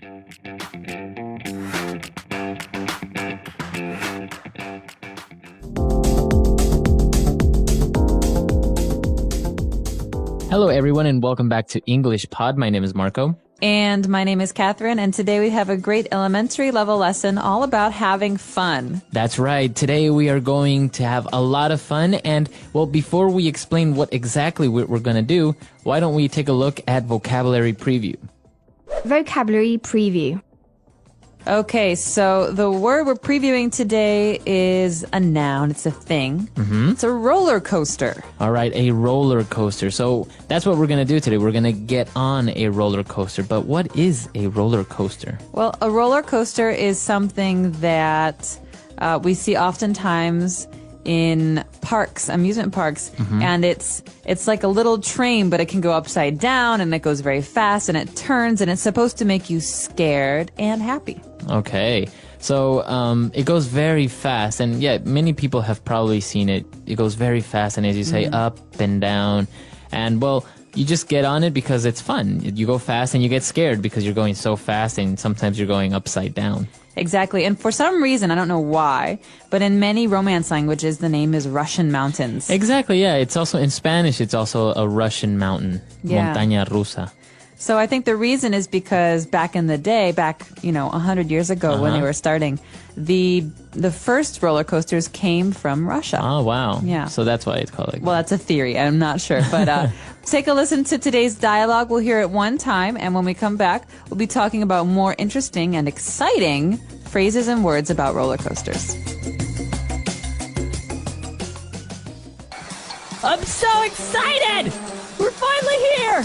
Hello, everyone, and welcome back to English Pod. My name is Marco. And my name is Catherine, and today we have a great elementary level lesson all about having fun. That's right. Today we are going to have a lot of fun. And, well, before we explain what exactly we're going to do, why don't we take a look at vocabulary preview? Vocabulary preview. Okay, so the word we're previewing today is a noun. It's a thing. It's a roller coaster. All right, a roller coaster. So that's what we're going to do today. We're going to get on a roller coaster. But what is a roller coaster? Well, a roller coaster is something that we see oftentimes in parks, amusement parks, and it's like a little train, but it can go upside down, and it goes very fast, and it turns, and it's supposed to make you scared and happy. Okay, so it goes very fast, and yeah, many people have probably seen it. It goes very fast, and as you say, up and down, and well, you just get on it because it's fun. You go fast, and you get scared because you're going so fast, and sometimes you're going upside down. Exactly. And for some reason, I don't know why, but in many Romance languages, the name is Russian mountains. Exactly, yeah. It's also, in Spanish, it's also a Russian mountain. Yeah. Montaña rusa. So I think the reason is because back in the day, 100 years ago when they were starting, the first roller coasters came from Russia. Oh, wow. Yeah. So that's why it's called like Well, that's a theory. I'm not sure. But take a listen to today's dialogue. We'll hear it one time. And when we come back, we'll be talking about more interesting and exciting phrases and words about roller coasters. I'm so excited! We're finally here!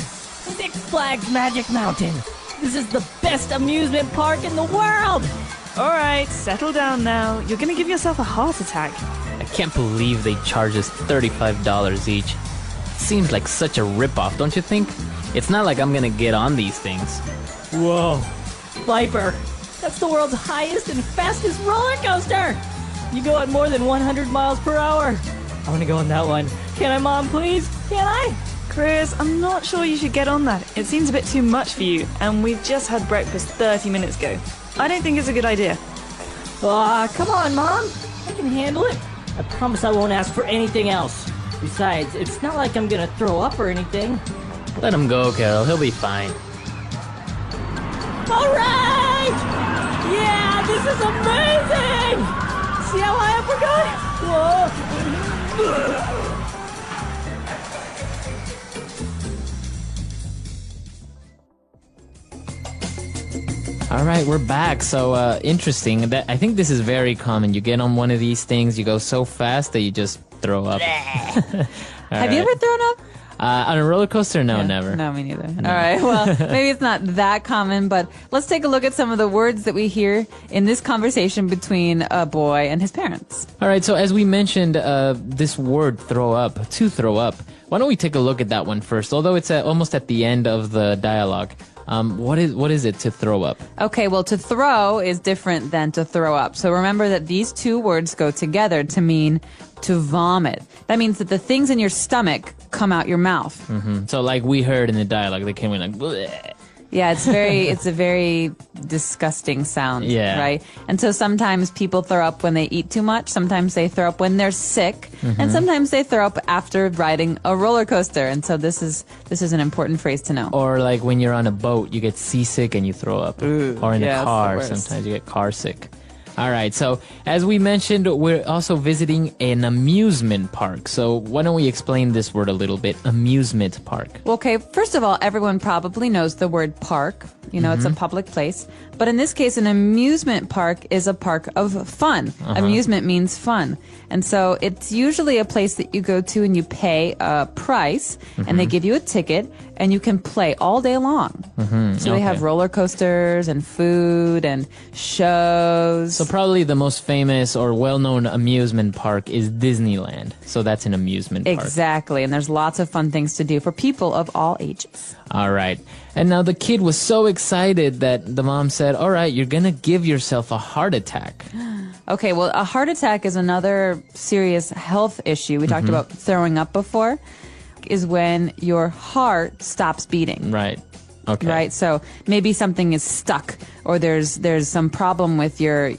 Six Flags Magic Mountain. This is the best amusement park in the world! All right, settle down now. You're going to give yourself a heart attack. I can't believe they charge us $35 each. Seems like such a ripoff, don't you think? It's not like I'm gonna get on these things. Whoa. Viper, that's the world's highest and fastest roller coaster! You go at more than 100 miles per hour. I want to go on that one. Can I, Mom, please? Can I? Chris, I'm not sure you should get on that. It seems a bit too much for you, and we've just had breakfast 30 minutes ago. I don't think it's a good idea. Aw, come on, Mom. I can handle it. I promise I won't ask for anything else. Besides, it's not like I'm gonna throw up or anything. Let him go, Carol. He'll be fine. All right! Yeah, this is amazing! See how high up we're going? Whoa! All right, we're back. So, interesting. I think this is very common. You get on one of these things, you go so fast that you just throw up. Have you ever thrown up? On a roller coaster? No, Yeah. never. No, me neither. All right. Well, maybe it's not that common, but let's take a look at some of the words that we hear in this conversation between a boy and his parents. All right, so as we mentioned, this word throw up, to throw up. Why don't we take a look at that one first? Although it's almost at the end of the dialogue. What is it to throw up? Okay, well, to throw is different than to throw up. So remember that these two words go together to mean to vomit. That means that the things in your stomach come out your mouth. So like we heard in the dialogue, they came in like, bleh. Yeah, it's a very disgusting sound, Yeah. right? And so sometimes people throw up when they eat too much, sometimes they throw up when they're sick, and sometimes they throw up after riding a roller coaster. And so this is an important phrase to know. Or like when you're on a boat, you get seasick and you throw up. Or in yeah, a it's car, the worst. sometimes you get car sick. All right, so as we mentioned, we're also visiting an amusement park. So why don't we explain this word a little bit? Amusement park. Well, okay, first of all, everyone probably knows the word park. You know, it's a public place. But in this case, an amusement park is a park of fun. Amusement means fun. And so it's usually a place that you go to and you pay a price and they give you a ticket and you can play all day long. So they have roller coasters and food and shows. So probably the most famous or well-known amusement park is Disneyland. So that's an amusement park. Exactly. And there's lots of fun things to do for people of all ages. All right. And now the kid was so excited that the mom said, all right, you're going to give yourself a heart attack. Okay, well, a heart attack is another serious health issue. We talked about throwing up before, is when your heart stops beating. Right. Okay. Right? So maybe something is stuck, or there's some problem with your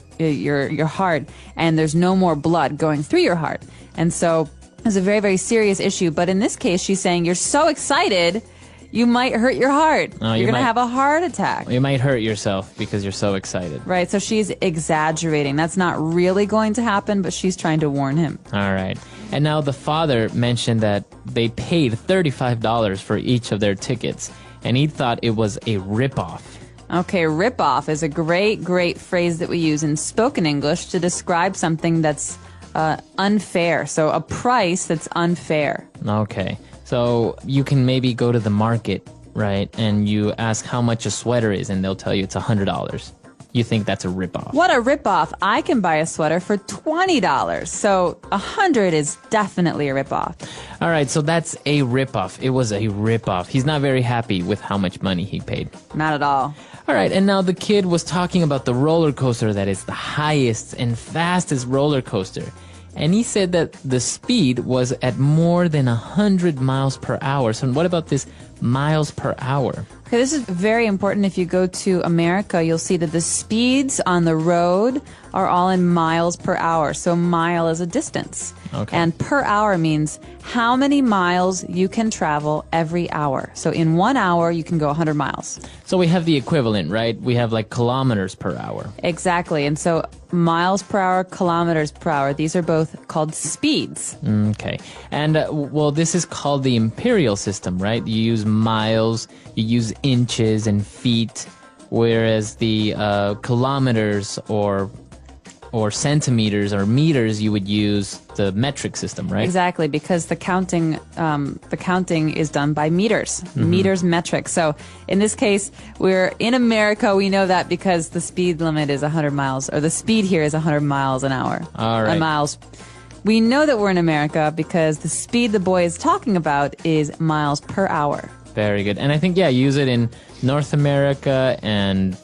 heart, and there's no more blood going through your heart. And so it's a very, very serious issue. But in this case, she's saying you're so excited, you might hurt your heart. Oh, you're going to have a heart attack. You might hurt yourself because you're so excited. Right, so she's exaggerating. That's not really going to happen, but she's trying to warn him. All right. And now the father mentioned that they paid $35 for each of their tickets, and he thought it was a ripoff. Okay, rip-off is a great, great phrase that we use in spoken English to describe something that's unfair. So a price that's unfair. Okay. So you can maybe go to the market, right, and you ask how much a sweater is, and they'll tell you it's $100. You think that's a ripoff. What a ripoff. I can buy a sweater for $20. So $100 is definitely a ripoff. All right, so that's a ripoff. It was a ripoff. He's not very happy with how much money he paid. Not at all. All right, and now the kid was talking about the roller coaster that is the highest and fastest roller coaster. And he said that the speed was at more than 100 miles per hour. So what about this miles per hour? Okay, this is very important. If you go to America, you'll see that the speeds on the road are all in miles per hour. So mile is a distance. Okay. And per hour means how many miles you can travel every hour. So in 1 hour, you can go 100 miles. So we have the equivalent, right? We have like kilometers per hour. Exactly. And so miles per hour, kilometers per hour, these are both called speeds. Okay. And, well, this is called the imperial system, right? You use miles, you use inches and feet, whereas the kilometers or centimeters or meters, you would use the metric system, right? Exactly, because the counting is done by meters, meters metric. So in this case, we're in America. We know that because the speed limit is 100 miles, or the speed here is 100 miles an hour. All right. Miles. We know that we're in America because the speed the boy is talking about is miles per hour. Very good. And I think, yeah, use it in North America, and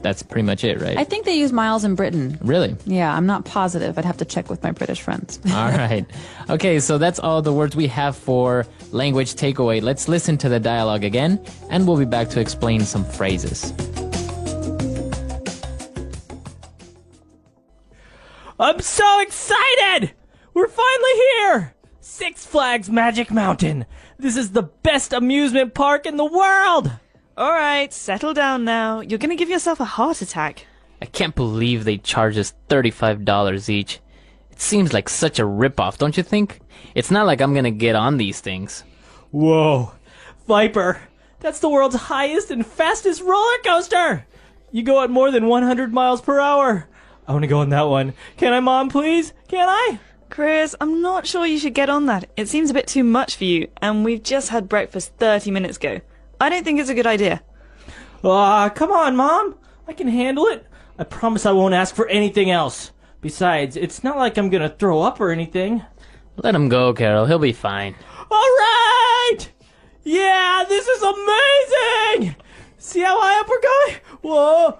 that's pretty much it, right? I think they use miles in Britain. Really? Yeah, I'm not positive. I'd have to check with my British friends. All right. Okay, so that's all the words we have for language takeaway. Let's listen to the dialogue again, and we'll be back to explain some phrases. I'm so excited! We're finally here! Six Flags Magic Mountain. This is the best amusement park in the world! All right, settle down now. You're going to give yourself a heart attack. I can't believe they charge us $35 each. It seems like such a ripoff, don't you think? It's not like I'm gonna get on these things. Whoa. Viper, that's the world's highest and fastest roller coaster! You go at more than 100 miles per hour. I want to go on that one. Can I, Mom, please? Can I? Chris, I'm not sure you should get on that. It seems a bit too much for you, and we've just had breakfast 30 minutes ago. I don't think it's a good idea. Come on, Mom. I can handle it. I promise I won't ask for anything else. Besides, it's not like I'm gonna throw up or anything. Let him go, Carol. He'll be fine. All right! Yeah, this is amazing! See how high up we're going? Whoa!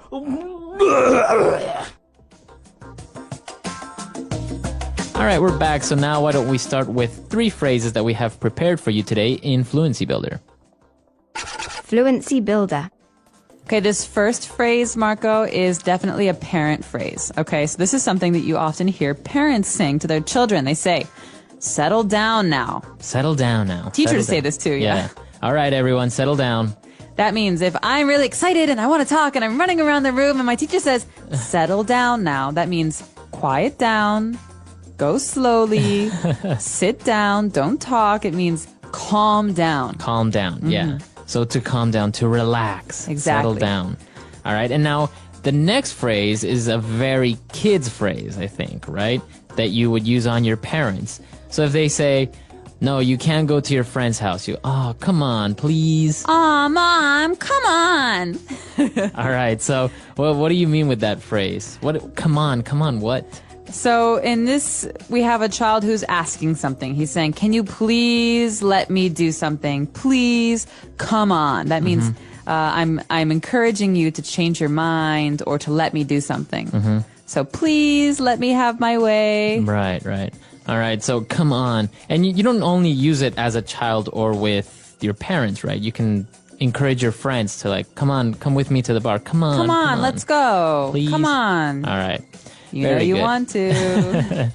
All right, we're back. So now why don't we start with 3 phrases that we have prepared for you today in Fluency Builder. Fluency Builder. Okay, this first phrase, Marco, is definitely a parent phrase. Okay, so this is something that you often hear parents saying to their children. They say, settle down now. Settle down now. Teachers Settle say down. this too, yeah. All right, everyone, settle down. That means if I'm really excited and I want to talk and I'm running around the room and my teacher says, settle down now, that means quiet down, go slowly, sit down, don't talk. It means calm down. Calm down, yeah. So to calm down, to relax. Exactly. Settle down. All right, and now the next phrase is a very kids phrase, I think, right? That you would use on your parents. So if they say, no, you can't go to your friend's house, you, oh, come on, please. Aw, Mom, come on. All right, so what do you mean with that phrase? Come on, what? So in this, we have a child who's asking something. He's saying, can you please let me do something? Please, come on. That means I'm encouraging you to change your mind or to let me do something. So please let me have my way. Right. All right, so come on. And you don't only use it as a child or with your parents, right? You can encourage your friends to like, come with me to the bar. Come on, let's go. Please. Come on. All right. You Very know you good. want to.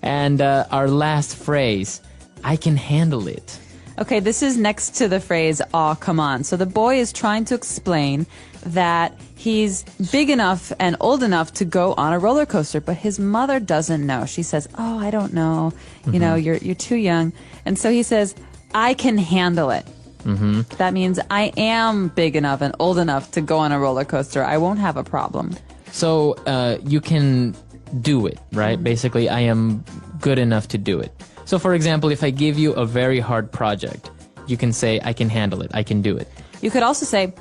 And our last phrase, I can handle it. Okay, this is next to the phrase, aw, come on. So the boy is trying to explain that he's big enough and old enough to go on a roller coaster, but his mother doesn't know. She says, oh, I don't know. You know, you're too young. And so he says, I can handle it. Mm-hmm. That means I am big enough and old enough to go on a roller coaster. I won't have a problem. So you can do it, right? Basically, I am good enough to do it. So, for example, if I give you a very hard project, you can say, I can handle it. I can do it. You could also say,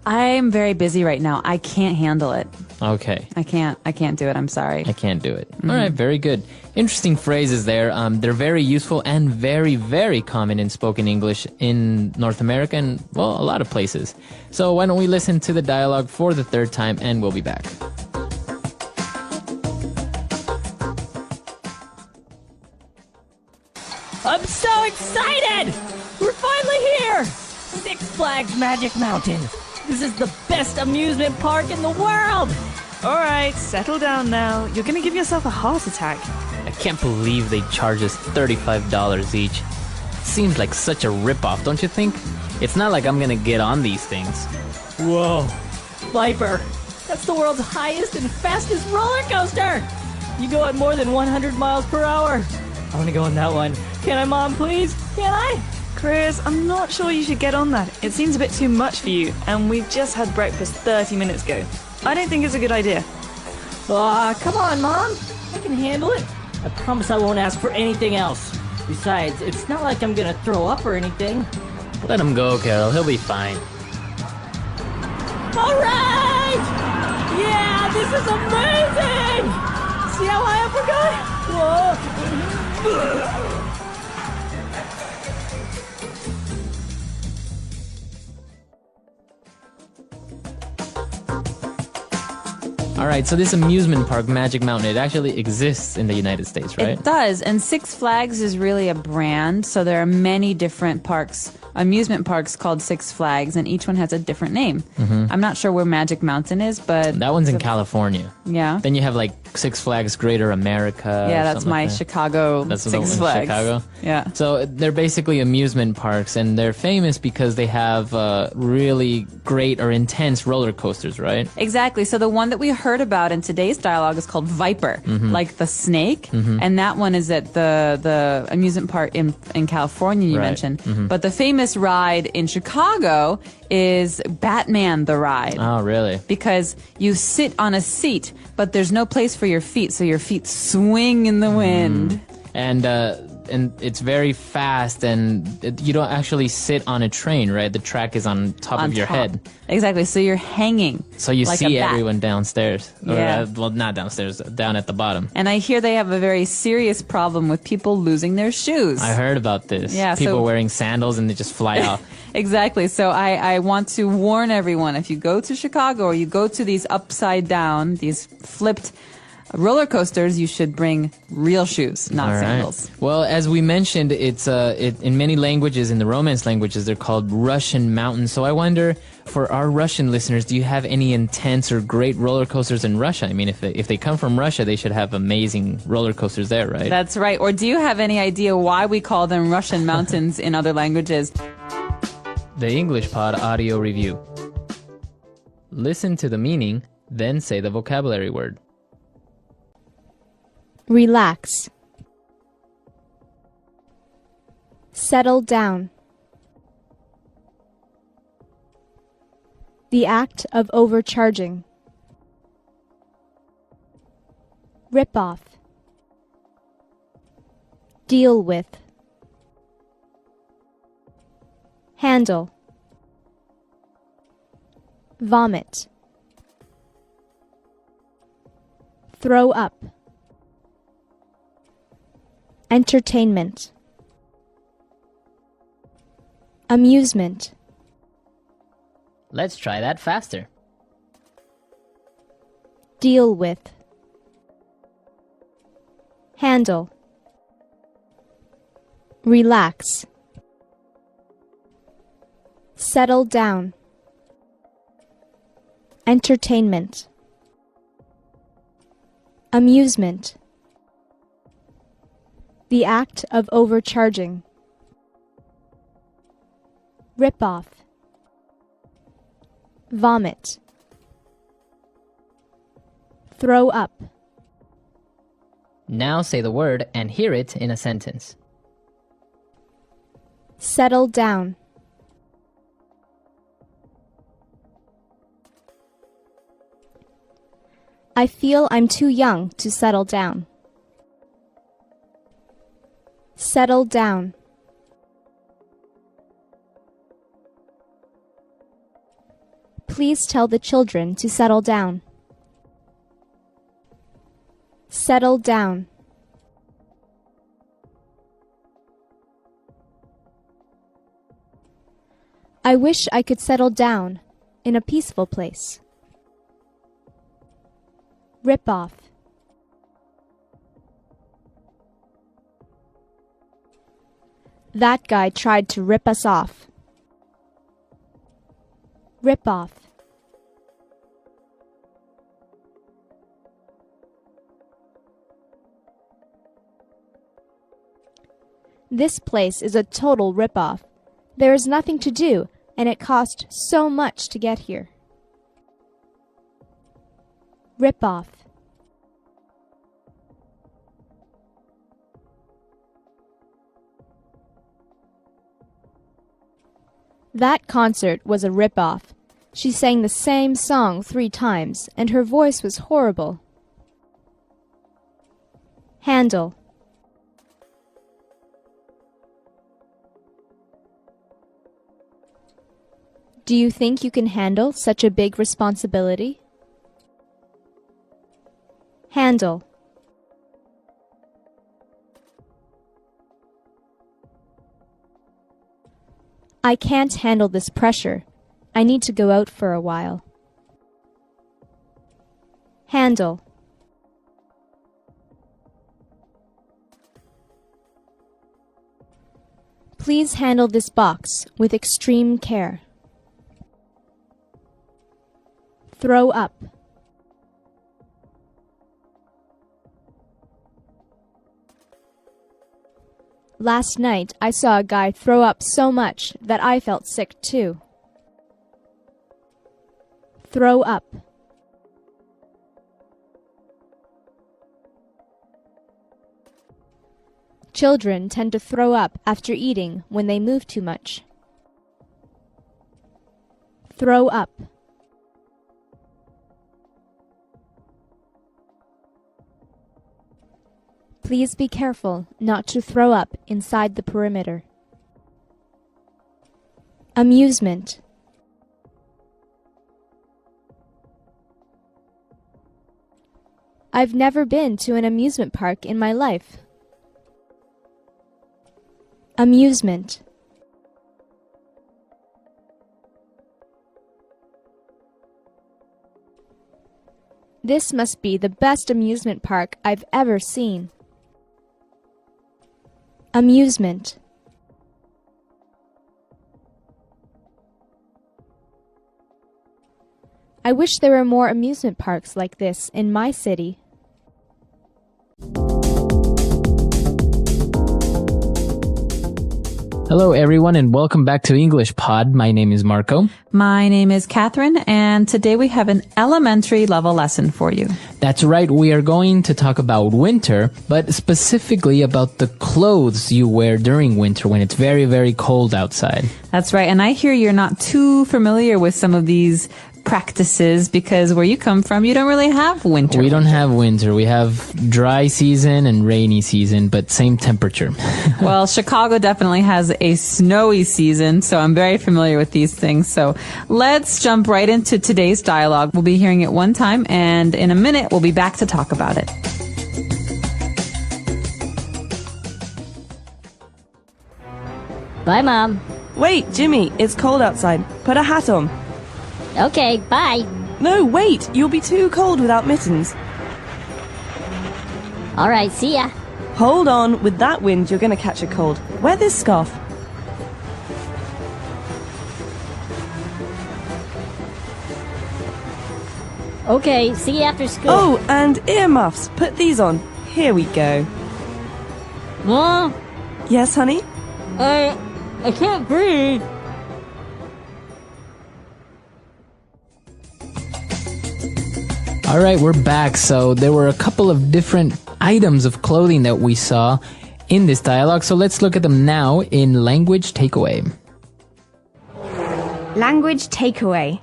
I'm very busy right now. I can't handle it. Okay. I can't do it. I'm sorry. I can't do it. All right, very good. Interesting phrases there. They're very useful and very, very common in spoken English in North America and, well, a lot of places. So why don't we listen to the dialogue for the third time, and we'll be back. I'm so excited! We're finally here! Six Flags Magic Mountain. This is the best amusement park in the world! All right, settle down now. You're gonna give yourself a heart attack. I can't believe they charge us $35 each. Seems like such a ripoff, don't you think? It's not like I'm gonna get on these things. Whoa. Viper, that's the world's highest and fastest roller coaster! You go at more than 100 miles per hour. I want to go on that one. Can I, Mom, please? Can I? Chris, I'm not sure you should get on that. It seems a bit too much for you, and we've just had breakfast 30 minutes ago. I don't think it's a good idea. Aw, come on, Mom. I can handle it. I promise I won't ask for anything else. Besides, it's not like I'm gonna throw up or anything. Let him go, Carol. He'll be fine. All right! Yeah, this is amazing! See how high up we're going? Whoa! All right, so this amusement park, Magic Mountain, it actually exists in the United States, right? It does, and Six Flags is really a brand, so there are many different parks, amusement parks called Six Flags, and each one has a different name. I'm not sure where Magic Mountain is, but... That one's in California. Yeah. Then you have like Six Flags Greater America. Yeah, that's my like that. Chicago That's the Six one in Flags. Chicago? Yeah. So they're basically amusement parks, and they're famous because they have really great or intense roller coasters, right? Exactly. So the one that we heard about in today's dialogue is called Viper, like the snake, and that one is at the amusement park in California you Right. mentioned. But the famous ride in Chicago is Batman the Ride. Oh, really? Because you sit on a seat, but there's no place for your feet, so your feet swing in the wind. And it's very fast, and you don't actually sit on a train, right? The track is on top of your head. Exactly. So you're hanging. So you like see a bat. everyone downstairs. Yeah. Well, not downstairs, down at the bottom. And I hear they have a very serious problem with people losing their shoes. I heard about this. Yeah, People so- wearing sandals and they just fly off. Exactly. So I want to warn everyone, if you go to Chicago or you go to these upside down, these flipped roller coasters, you should bring real shoes, not All right. sandals. Well, as we mentioned, it's in many languages, in the Romance languages, they're called Russian mountains. So I wonder, for our Russian listeners, do you have any intense or great roller coasters in Russia? I mean, if they come from Russia, they should have amazing roller coasters there, right? That's right. Or do you have any idea why we call them Russian mountains in other languages? The English Pod Audio Review. Listen to the meaning, then say the vocabulary word. Relax. Settle down. The act of overcharging. Rip off. Deal with. Handle. Vomit. Throw up. Entertainment. Amusement. Let's try that faster. Deal with. Handle. Relax. Settle down. Entertainment. Amusement. The act of overcharging. Rip-off. Vomit. Throw up. Now say the word and hear it in a sentence. Settle down. I feel I'm too young to settle down. Settle down. Please tell the children to settle down. Settle down. I wish I could settle down in a peaceful place. Rip off. That guy tried to rip us off. Rip off. This place is a total rip-off. There is nothing to do, and it cost so much to get here. Rip-off. That concert was a rip-off. She sang the same song 3 times, and her voice was horrible. Handle. Do you think you can handle such a big responsibility? Handle. I can't handle this pressure. I need to go out for a while. Handle. Please handle this box with extreme care. Throw up. Last night, I saw a guy throw up so much that I felt sick too. Throw up. Children tend to throw up after eating when they move too much. Throw up. Please be careful not to throw up inside the perimeter. Amusement. I've never been to an amusement park in my life. Amusement. This must be the best amusement park I've ever seen. Amusement. I wish there were more amusement parks like this in my city. Hello, everyone, and welcome back to English Pod. My name is Marco. My name is Catherine, and today we have an elementary level lesson for you. That's right. We are going to talk about winter, but specifically about the clothes you wear during winter when it's very, very cold outside. That's right. And I hear you're not too familiar with some of these practices because where you come from, you don't really have winter. We don't have winter. We have dry season and rainy season, but same temperature. Well, Chicago definitely has a snowy season, so I'm very familiar with these things. So let's jump right into today's dialogue. We'll be hearing it one time, and in a minute, we'll be back to talk about it. Bye, Mom. Wait, Jimmy, it's cold outside. Put a hat on. Okay, bye. No, wait, you'll be too cold without mittens. All right, see ya. Hold on, with that wind, you're gonna catch a cold. Wear this scarf. Okay, see you after school. Oh, and earmuffs. Put these on. Here we go. Mom, Yes, honey? I can't breathe. All right, we're back. So there were a couple of different items of clothing that we saw in this dialogue. So let's look at them now in language takeaway. Language takeaway.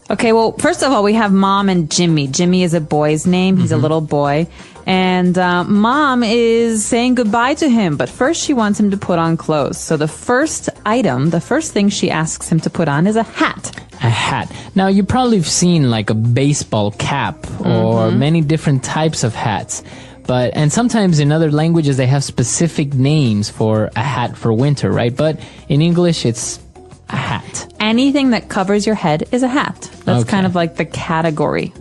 Okay, well, first of all, we have Mom and Jimmy. Jimmy is a boy's name. He's a little boy. And Mom is saying goodbye to him. But first, she wants him to put on clothes. So the first item, the first thing she asks him to put on is a hat. A hat. Now, you probably have seen like a baseball cap or many different types of hats. And sometimes in other languages, they have specific names for a hat for winter, right? But in English, it's a hat. Anything that covers your head is a hat. That's Okay. kind of like the category.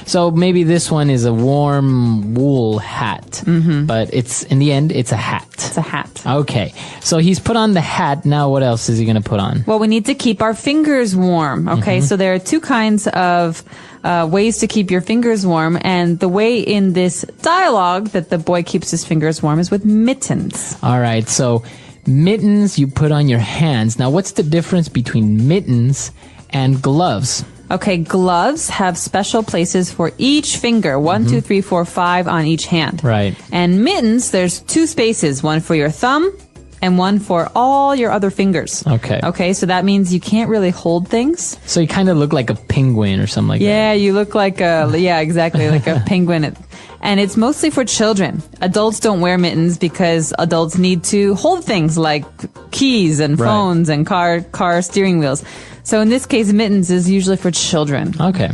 So maybe this one is a warm wool hat, but in the end, it's a hat. It's a hat. Okay. So he's put on the hat. Now what else is he going to put on? Well, we need to keep our fingers warm. Okay, so there are two kinds of ways to keep your fingers warm. And the way in this dialogue that the boy keeps his fingers warm is with mittens. All right. So mittens you put on your hands. Now what's the difference between mittens and gloves? Okay, gloves have special places for each finger. 1, 2, 3, 4, 5 on each hand. Right. And mittens, there's two spaces, one for your thumb and one for all your other fingers. Okay. Okay, so that means you can't really hold things. So you kind of look like a penguin or something like that. Yeah, you look like exactly, like a penguin. And it's mostly for children. Adults don't wear mittens because adults need to hold things like keys and phones and car steering wheels. So in this case, mittens is usually for children. Okay.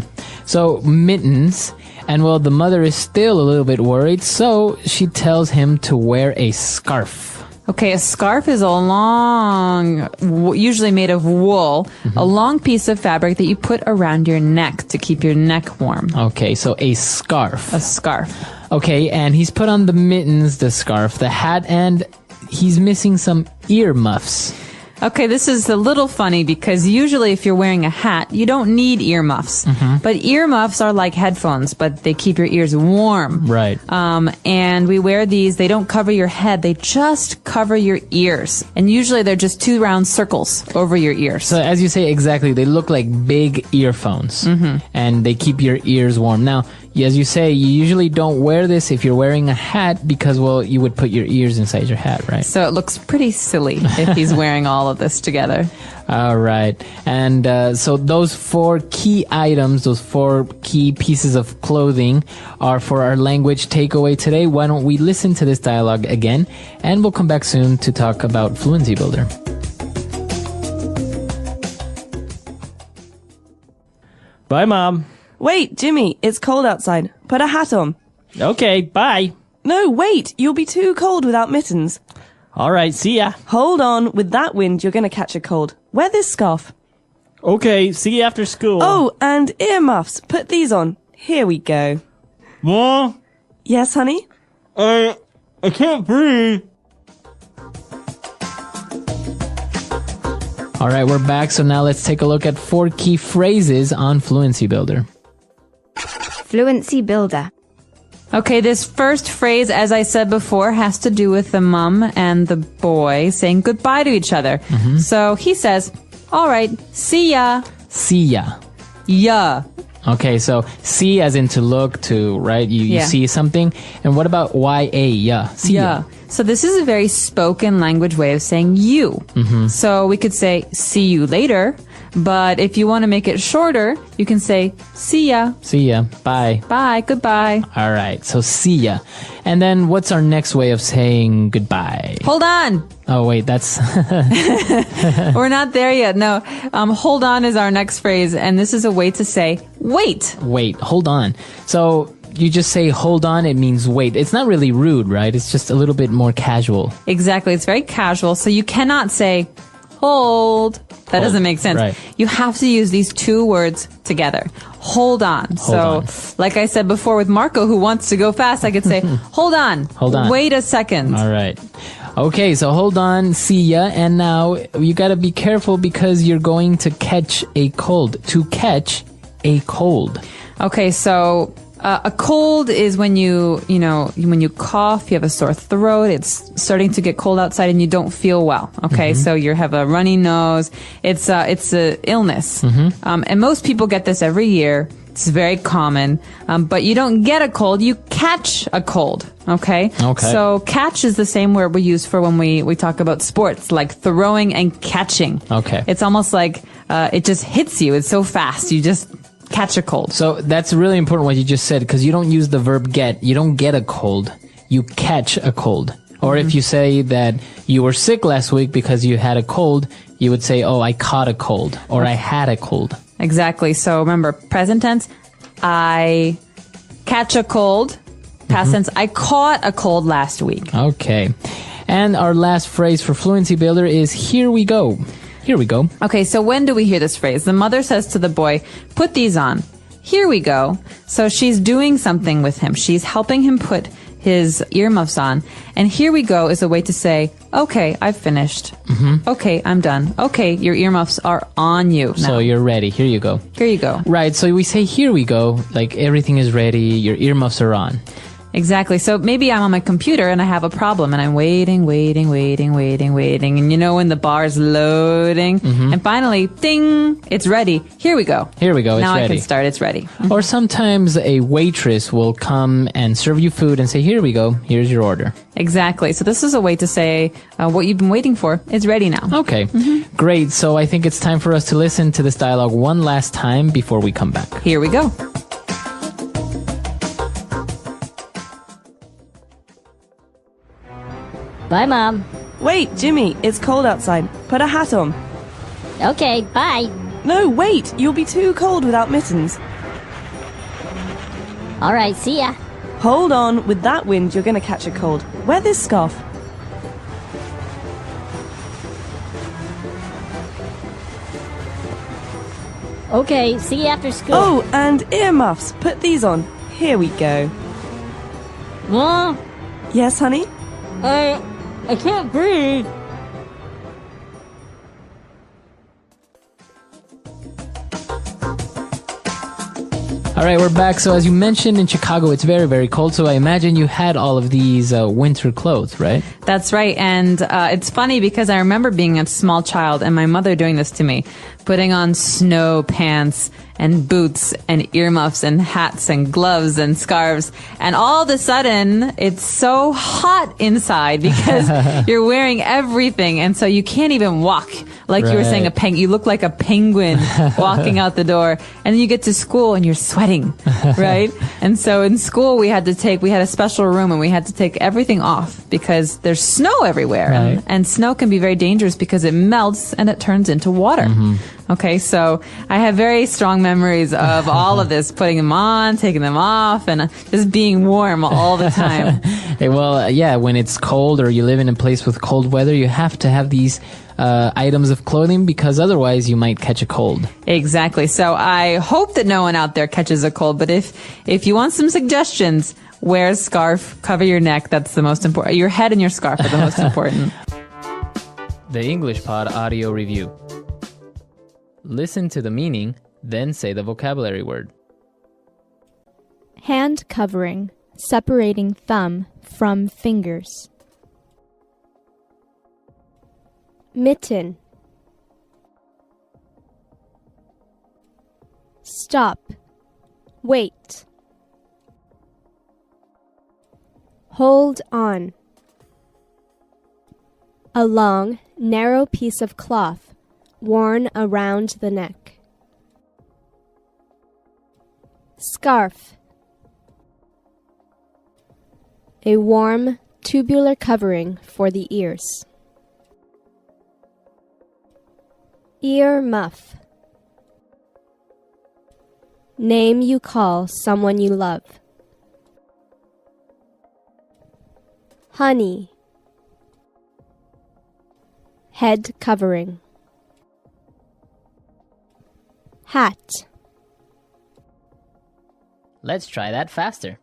So mittens, and well, the mother is still a little bit worried, so she tells him to wear a scarf. Okay, a scarf is a long, usually made of wool, a long piece of fabric that you put around your neck to keep your neck warm. Okay, so a scarf. A scarf. Okay, and he's put on the mittens, the scarf, the hat, and he's missing some ear muffs. Okay, this is a little funny because usually if you're wearing a hat, you don't need earmuffs. But earmuffs are like headphones, but they keep your ears warm. Right. And we wear these, they don't cover your head, they just cover your ears. And usually they're just two round circles over your ears. So as you say, exactly, they look like big earphones. And they keep your ears warm. Now, as you say, you usually don't wear this if you're wearing a hat because, well, you would put your ears inside your hat, right? So it looks pretty silly if he's wearing all of this together. All right. And so those 4 key items, those 4 key pieces of clothing are for our language takeaway today. Why don't we listen to this dialogue again, and we'll come back soon to talk about Fluency Builder. Bye, Mom. Wait, Jimmy, it's cold outside. Put a hat on. Okay, bye. No, wait, you'll be too cold without mittens. All right, see ya. Hold on, with that wind, you're going to catch a cold. Wear this scarf. Okay, see you after school. Oh, and earmuffs. Put these on. Here we go. Mom, Yes, honey? I can't breathe. All right, we're back. So now let's take a look at 4 key phrases on Fluency Builder. Fluency Builder. Okay, this first phrase, as I said before, has to do with the mom and the boy saying goodbye to each other. So he says, all right, see ya. See ya. Ya. Okay, so see as in to look, to, right? You Yeah. see something. And what about Y-A? Yeah. See ya. Yeah. So this is a very spoken language way of saying you. So we could say, see you later. But if you want to make it shorter, you can say, see ya. See ya. Bye. Bye. Goodbye. All right, so see ya. And then what's our next way of saying goodbye? Hold on. Oh, wait, that's... We're not there yet. No. Hold on is our next phrase. And this is a way to say, wait. Wait, hold on. So you just say hold on, it means wait. It's not really rude, right? It's just a little bit more casual. Exactly. It's very casual. So you cannot say, hold. That doesn't make sense. Right. You have to use these two words together. Hold on. on. Like I said before with Marco, who wants to go fast, I could say, hold on. Hold on. Wait a second. All right. Okay, so hold on, see ya. And now you gotta be careful because you're going to catch a cold. To catch a cold? Okay, so a cold is when when you cough, you have a sore throat, it's starting to get cold outside and you don't feel well. Okay, so you have a runny nose. It's a illness. And most people get this every year. It's very common. But you don't get a cold, you catch a cold. Okay? Okay. So catch is the same word we use for when we talk about sports, like throwing and catching. Okay. It's almost like it just hits you. It's so fast. You just catch a cold. So that's really important what you just said, because you don't use the verb get. You don't get a cold. You catch a cold. Or if you say that you were sick last week because you had a cold, you would say, oh, I caught a cold, or I had a cold. Exactly. So remember, present tense, I catch a cold. Past tense, I caught a cold last week. Okay. And our last phrase for Fluency Builder is here we go. Here we go. Okay, so when do we hear this phrase? The mother says to the boy, put these on. Here we go. So she's doing something with him. She's helping him put his earmuffs on. And here we go is a way to say, okay, I've finished. Okay, I'm done. Okay, your earmuffs are on you now. So you're ready. Here you go. Here you go. Right. So we say here we go, like everything is ready. Your earmuffs are on. Exactly. So maybe I'm on my computer and I have a problem and I'm waiting. And you know when the bar is loading and finally, ding, it's ready. Here we go. Here we go. It's now ready. I can start. It's ready. Or sometimes a waitress will come and serve you food and say, here we go. Here's your order. Exactly. So this is a way to say what you've been waiting for is ready now. Okay. Great. So I think it's time for us to listen to this dialogue one last time before we come back. Here we go. Bye, Mom. Wait, Jimmy, it's cold outside. Put a hat on. Okay, bye. No, wait, you'll be too cold without mittens. All right, see ya. Hold on, with that wind, you're gonna catch a cold. Wear this scarf. Okay, see you after school. Oh, and earmuffs. Put these on. Here we go. Mom, Yes, honey? I can't breathe. All right, we're back. So as you mentioned, in Chicago, it's very, very cold. So I imagine you had all of these winter clothes, right? That's right. And it's funny because I remember being a small child and my mother doing this to me, putting on snow pants and boots and earmuffs and hats and gloves and scarves. And all of a sudden, it's so hot inside because you're wearing everything. And so you can't even walk. Like you were saying, you look like a penguin walking out the door. And then you get to school and you're sweating, right? And so in school, we had a special room and we had to take everything off because there's snow everywhere. Right. And snow can be very dangerous because it melts and it turns into water. Okay, so I have very strong memories of all of this, putting them on, taking them off, and just being warm all the time. Hey, well, yeah, when it's cold or you live in a place with cold weather, you have to have these items of clothing because otherwise you might catch a cold. Exactly. So I hope that no one out there catches a cold, but if you want some suggestions, wear a scarf, cover your neck. That's the most important. Your head and your scarf are the most important. The English Pod Audio Review. Listen to the meaning, then say the vocabulary word. Hand covering, separating thumb from fingers. Mitten. Stop. Wait. Hold on. A long, narrow piece of cloth worn around the neck. Scarf. A warm, tubular covering for the ears. Ear muff. Name you call someone you love. Honey. Head covering. Hat. Let's try that faster.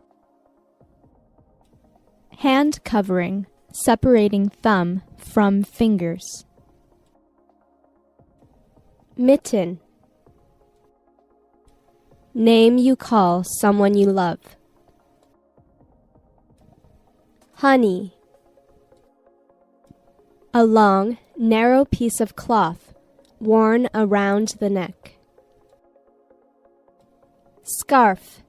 Hand covering, separating thumb from fingers. Mitten. Name you call someone you love. Honey. A long, narrow piece of cloth worn around the neck. Scarf.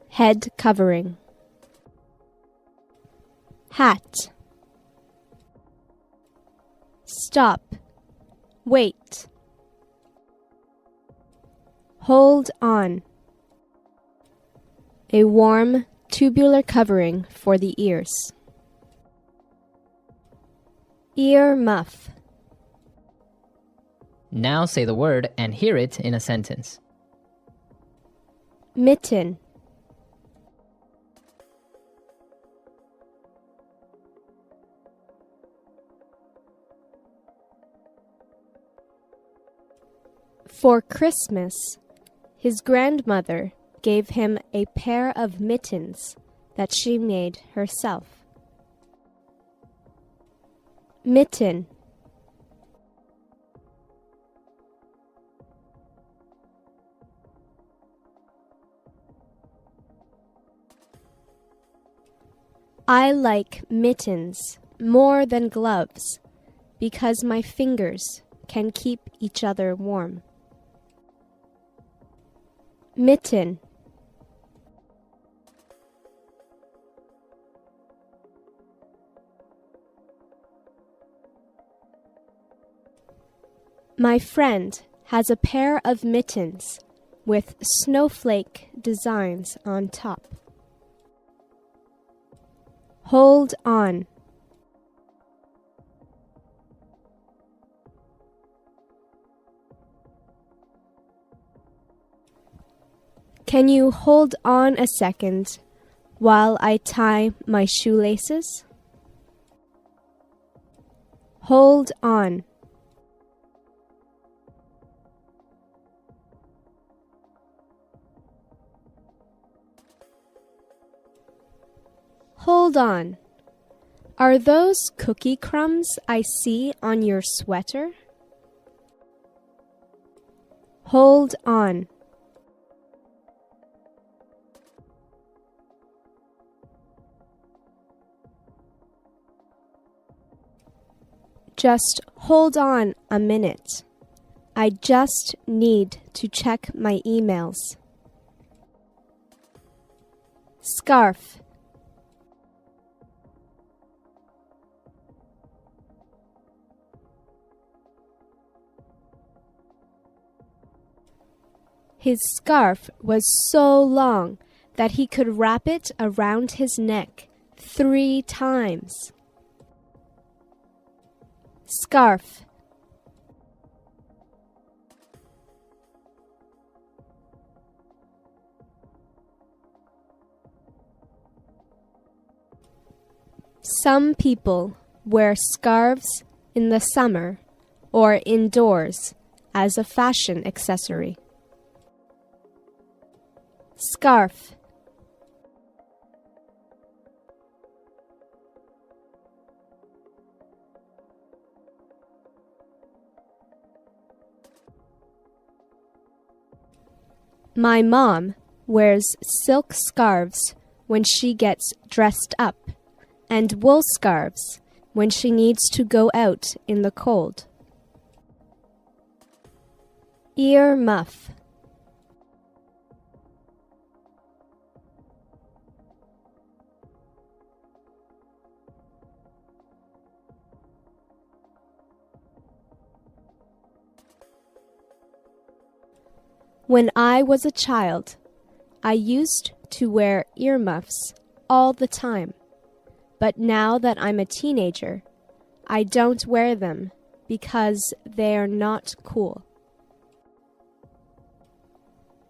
Head covering. Hat. Stop. Wait. Hold on. A warm, tubular covering for the ears. Ear muff. Now say the word and hear it in a sentence. Mitten. For Christmas, his grandmother gave him a pair of mittens that she made herself. Mitten. I like mittens more than gloves because my fingers can keep each other warm. Mitten. My friend has a pair of mittens with snowflake designs on top. Hold on. Can you hold on a second while I tie my shoelaces? Hold on. Hold on. Are those cookie crumbs I see on your sweater? Hold on. Just hold on a minute. I just need to check my emails. Scarf. His scarf was so long that he could wrap it around his neck 3 times. Scarf. Some people wear scarves in the summer or indoors as a fashion accessory. Scarf. My mom wears silk scarves when she gets dressed up, and wool scarves when she needs to go out in the cold. Ear muff. When I was a child, I used to wear earmuffs all the time. But now that I'm a teenager, I don't wear them because they are not cool.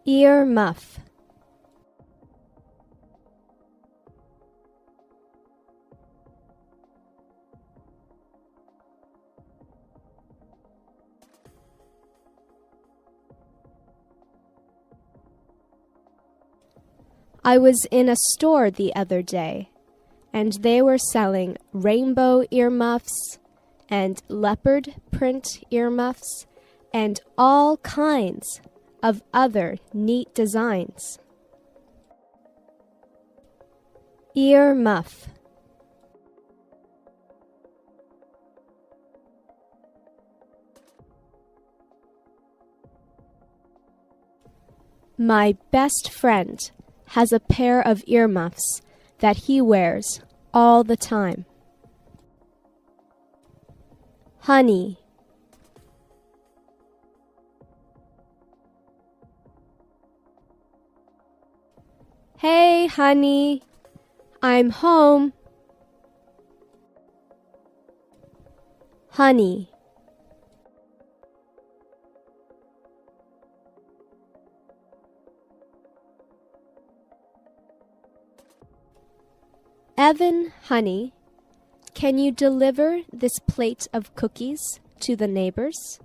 Ear muff. I was in a store the other day, and they were selling rainbow earmuffs and leopard print earmuffs and all kinds of other neat designs. Ear muff. My best friend has a pair of earmuffs that he wears all the time. Honey. Hey, honey. I'm home. Honey. Evan, honey, can you deliver this plate of cookies to the neighbors?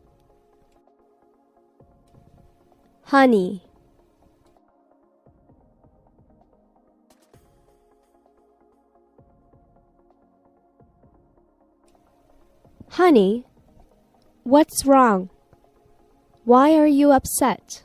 Honey. Honey, what's wrong? Why are you upset?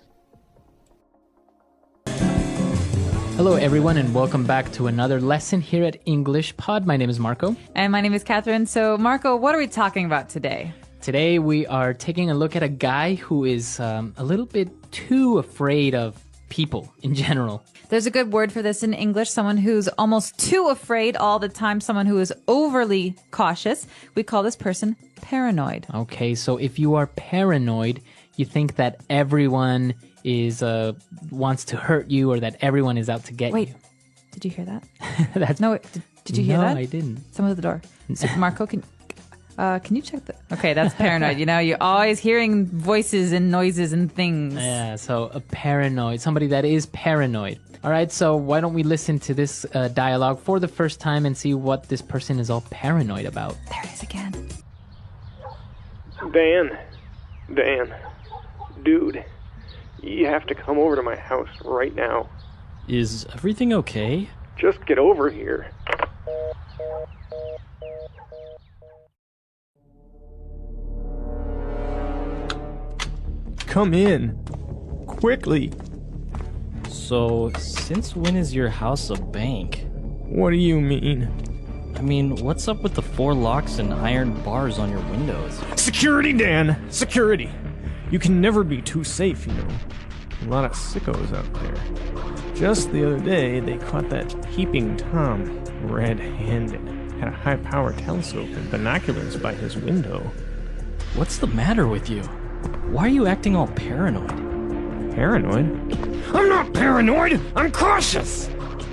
Hello, everyone, and welcome back to another lesson here at English Pod. My name is Marco. And my name is Catherine. So, Marco, what are we talking about today? Today, we are taking a look at a guy who is a little bit too afraid of people in general. There's a good word for this in English, someone who's almost too afraid all the time, someone who is overly cautious. We call this person paranoid. Okay, so if you are paranoid, you think that everyone is wants to hurt you or that everyone is out to get you. Wait, did you hear that? That's No, did you hear that? No, I didn't. Someone at the door. So, Marco, can you check the... Okay, that's paranoid. You know, you're always hearing voices and noises and things. Yeah, so a paranoid, somebody that is paranoid. All right, so why don't we listen to this dialogue for the first time and see what this person is all paranoid about. There it is again. Dan, dude, you have to come over to my house right now. Is everything okay? Just get over here. Come in. Quickly. So, since when is your house a bank? What do you mean? I mean, what's up with the 4 locks and iron bars on your windows? Security, Dan! Security! You can never be too safe, you know. A lot of sickos out there. Just the other day, they caught that peeping Tom, red-handed. Had a high-power telescope and binoculars by his window. What's the matter with you? Why are you acting all paranoid? Paranoid? I'm not paranoid! I'm cautious!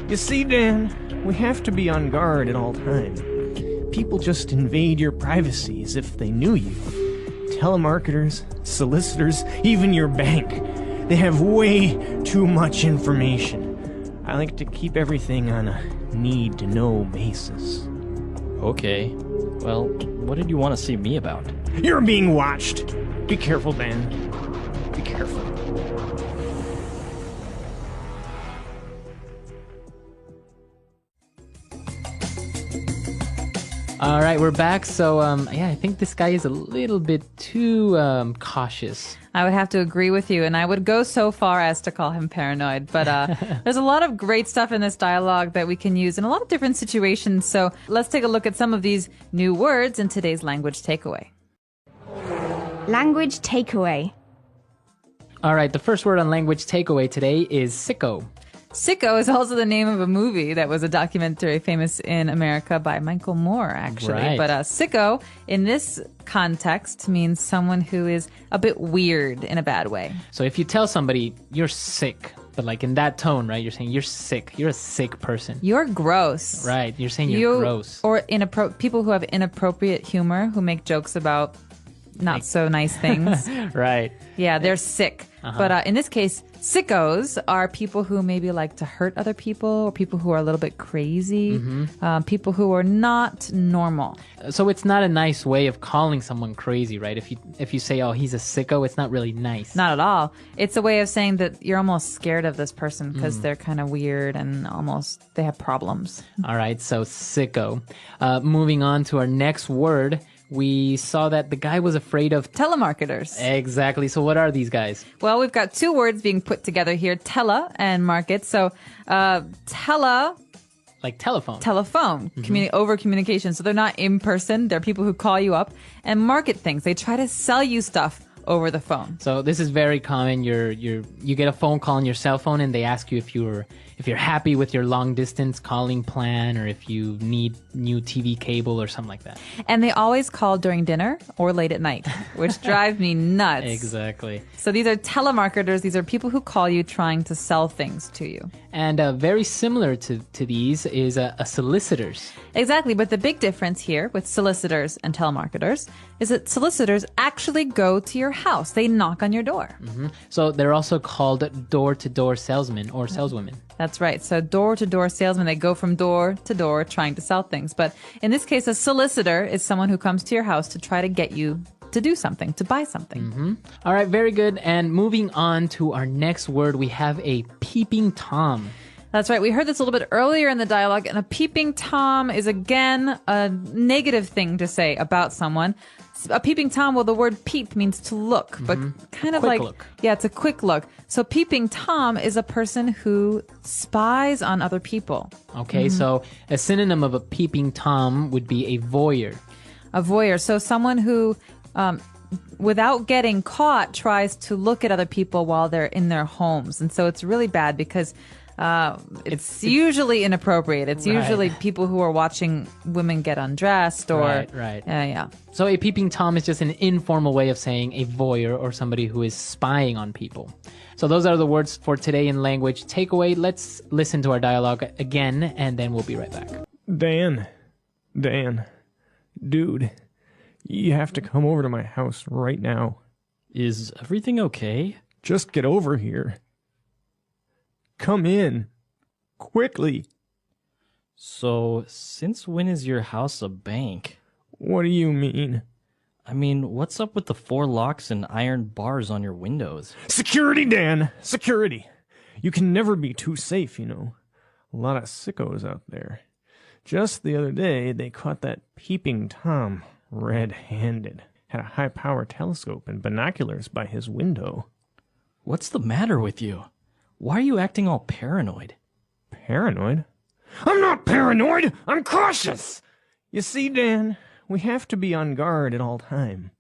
You see, Dan, we have to be on guard at all times. People just invade your privacy as if they knew you. Telemarketers, solicitors, even your bank. They have way too much information. I like to keep everything on a need-to-know basis. Okay. Well, what did you want to see me about? You're being watched! Be careful, Dan. Be careful. All right, we're back. So, I think this guy is a little bit too cautious. I would have to agree with you, and I would go so far as to call him paranoid. But there's a lot of great stuff in this dialogue that we can use in a lot of different situations. So let's take a look at some of these new words in today's language takeaway. Language takeaway. All right, the first word on language takeaway today is sicko. Sicko is also the name of a movie that was a documentary famous in America by Michael Moore, actually. Right. But sicko, in this context, means someone who is a bit weird in a bad way. So if you tell somebody you're sick, but like in that tone, right? You're saying you're sick. You're a sick person. You're gross. Right. You're saying you're gross. Or people who have inappropriate humor, who make jokes about not so nice things. Right. Yeah, they're sick. But in this case, sickos are people who maybe like to hurt other people, or people who are a little bit crazy, people who are not normal. So it's not a nice way of calling someone crazy, right? If you say, oh, he's a sicko, it's not really nice. Not at all. It's a way of saying that you're almost scared of this person because they're kind of weird and almost they have problems. All right, so sicko. Moving on to our next word, we saw that the guy was afraid of telemarketers. Exactly. So what are these guys? Well, we've got two words being put together here, tele and market. So tele, like telephone. Over communication. So they're not in person. They're people who call you up and market things. They try to sell you stuff over the phone. So this is very common. You get a phone call on your cell phone and they ask you if you're happy with your long distance calling plan or if you need new TV cable or something like that. And they always call during dinner or late at night, which drives me nuts. Exactly. So these are telemarketers. These are people who call you trying to sell things to you. And very similar to these is a solicitors. Exactly. But the big difference here with solicitors and telemarketers is that solicitors actually go to your house. They knock on your door. Mm-hmm. So they're also called door-to-door salesmen or saleswomen. That's right. So door-to-door salesmen, they go from door to door trying to sell things. But in this case, a solicitor is someone who comes to your house to try to get you to do something, to buy something. Mm-hmm. All right, very good. And moving on to our next word, we have a peeping Tom. That's right. We heard this a little bit earlier in the dialogue, and a peeping Tom is, again, a negative thing to say about someone. A peeping Tom, well, the word peep means to look, but kind of quick like, look. Yeah, it's a quick look. So peeping Tom is a person who spies on other people. Okay, so a synonym of a peeping Tom would be a voyeur. A voyeur. So someone who, without getting caught, tries to look at other people while they're in their homes. And so it's really bad because it's usually inappropriate. It's usually people who are watching women get undressed or... Right. Yeah. So a peeping Tom is just an informal way of saying a voyeur or somebody who is spying on people. So those are the words for today in language takeaway. Let's listen to our dialogue again, and then we'll be right back. Dan, dude, you have to come over to my house right now. Is everything okay? Just get over here. Come in. Quickly. So, since when is your house a bank? What do you mean? I mean, what's up with the 4 locks and iron bars on your windows? Security, Dan! Security! You can never be too safe, you know. A lot of sickos out there. Just the other day, they caught that peeping Tom red-handed. Had a high-power telescope and binoculars by his window. What's the matter with you? Why are you acting all paranoid? Paranoid? I'm not paranoid! I'm cautious! You see, Dan, we have to be on guard at all time.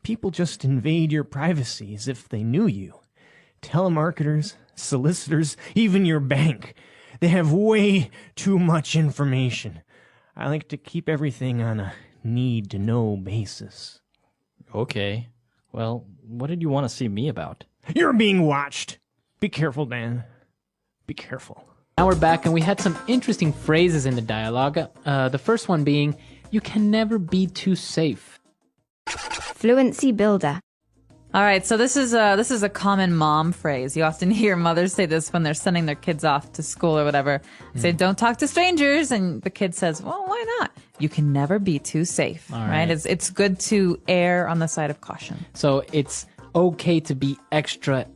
People just invade your privacy as if they knew you. Telemarketers, solicitors, even your bank. They have way too much information. I like to keep everything on a need-to-know basis. Okay. Well, what did you want to see me about? You're being watched! Be careful, Dan. Be careful. Now we're back, and we had some interesting phrases in the dialogue. The first one being, you can never be too safe. Fluency builder. All right, so this is a common mom phrase. You often hear mothers say this when they're sending their kids off to school or whatever. They say, don't talk to strangers, and the kid says, well, why not? You can never be too safe, right? It's good to err on the side of caution. So it's okay to be extra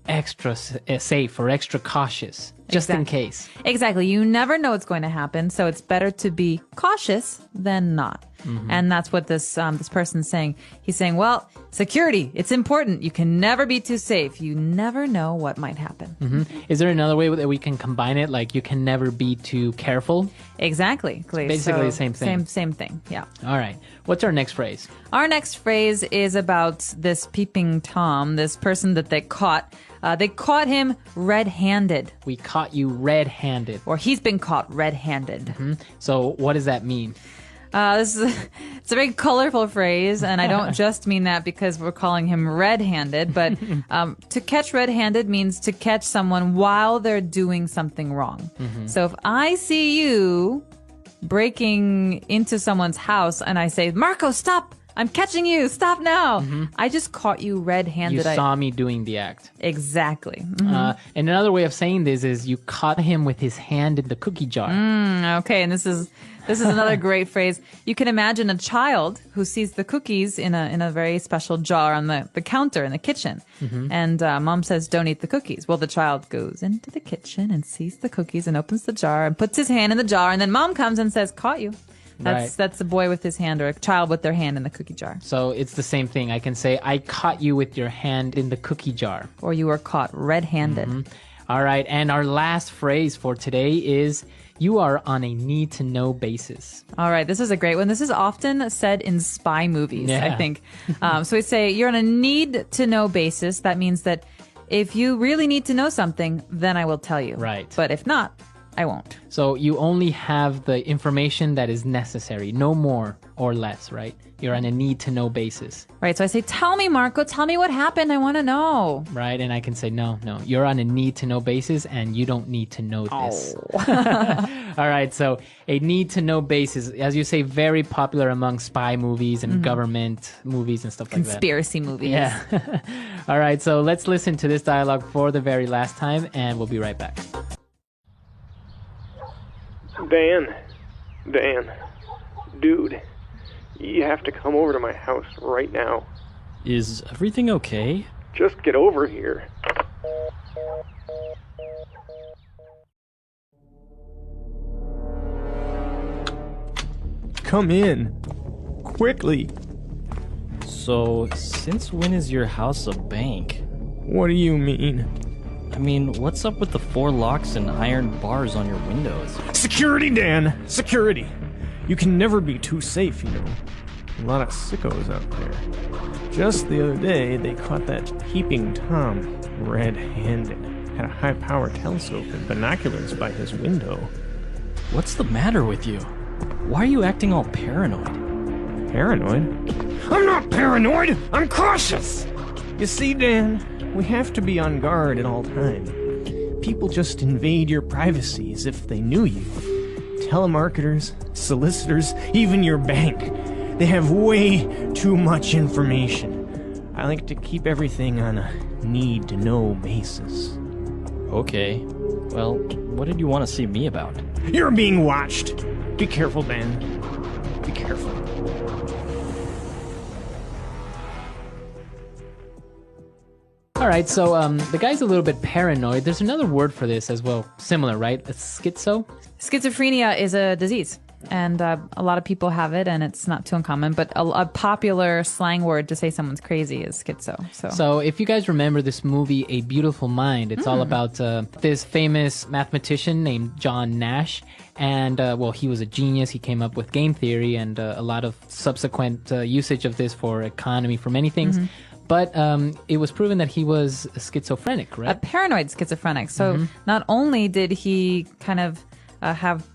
safe or extra cautious, just in case. Exactly. You never know what's going to happen, so it's better to be cautious than not. And that's what this person's saying. He's saying, well, security, it's important. You can never be too safe. You never know what might happen. Is there another way that we can combine it? Like, you can never be too careful? Exactly. It's basically the same thing. Same thing, yeah. All right. What's our next phrase? Our next phrase is about this peeping Tom, this person that they caught. They caught him red-handed. We caught you red-handed. Or he's been caught red-handed. So what does that mean? It's a very colorful phrase, and I don't just mean that because we're calling him red-handed, but to catch red-handed means to catch someone while they're doing something wrong. So if I see you breaking into someone's house and I say, Marco, stop! I'm catching you! Stop now! I just caught you red-handed. You saw me doing the act. Exactly. And another way of saying this is you caught him with his hand in the cookie jar. Okay, and this is another great phrase. You can imagine a child who sees the cookies in a very special jar on the counter in the kitchen. And mom says, don't eat the cookies. Well, the child goes into the kitchen and sees the cookies and opens the jar and puts his hand in the jar. And then mom comes and says, caught you. That's a boy with his hand or a child with their hand in the cookie jar. So it's the same thing. I can say, I caught you with your hand in the cookie jar. Or you were caught red-handed. All right. And our last phrase for today is, you are on a need-to-know basis. All right. This is a great one. This is often said in spy movies, Yeah. I think. So we say you're on a need-to-know basis. That means that if you really need to know something, then I will tell you. Right. But if not, I won't. So you only have the information that is necessary, no more or less, right? You're on a need-to-know basis. Right. So I say, tell me, Marco, tell me what happened. I want to know. Right. And I can say, no, you're on a need-to-know basis and you don't need to know this. All right. So a need-to-know basis, as you say, very popular among spy movies and government movies and stuff like that. Conspiracy movies. Yeah. All right. So let's listen to this dialogue for the very last time and we'll be right back. Dan, dude, you have to come over to my house right now. Is everything okay? Just get over here. Come in. Quickly. So, since when is your house a bank? What do you mean? I mean, what's up with the 4 locks and iron bars on your windows? Security, Dan! Security! You can never be too safe, you know. A lot of sickos out there. Just the other day, they caught that peeping Tom red-handed. Had a high-power telescope and binoculars by his window. What's the matter with you? Why are you acting all paranoid? Paranoid? I'm not paranoid! I'm cautious! You see, Dan, we have to be on guard at all times. People just invade your privacy as if they knew you. Telemarketers, solicitors, even your bank. They have way too much information. I like to keep everything on a need-to-know basis. Okay. Well, what did you want to see me about? You're being watched. Be careful, Dan. Be careful. All right, so the guy's a little bit paranoid. There's another word for this as well, similar, right? It's schizo? Schizophrenia is a disease, and a lot of people have it, and it's not too uncommon. But a popular slang word to say someone's crazy is schizo. So if you guys remember this movie, A Beautiful Mind, it's all about this famous mathematician named John Nash. And, he was a genius. He came up with game theory and a lot of subsequent usage of this for economy, for many things. But it was proven that he was schizophrenic, right? A paranoid schizophrenic. So not only did he kind of have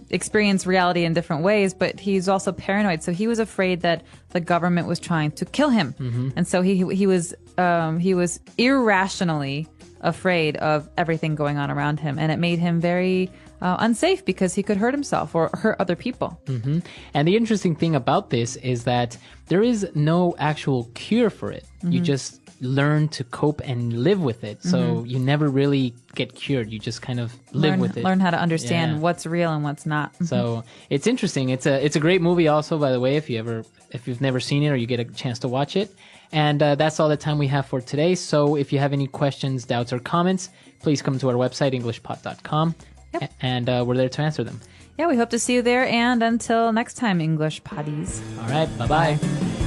experienced reality in different ways, but he's also paranoid. So he was afraid that the government was trying to kill him, and so he was irrationally afraid of everything going on around him, and it made him very unsafe because he could hurt himself or hurt other people. And the interesting thing about this is that there is no actual cure for it. You just learn to cope and live with it. So you never really get cured. You just kind of live with it. Learn how to understand what's real and what's not. So it's interesting. It's a great movie also, by the way, if you've never seen it or you get a chance to watch it. And that's all the time we have for today. So if you have any questions, doubts, or comments, please come to our website, englishpod.com. Yep. And we're there to answer them. Yeah, we hope to see you there. And until next time, English Potties. All right. Bye-bye.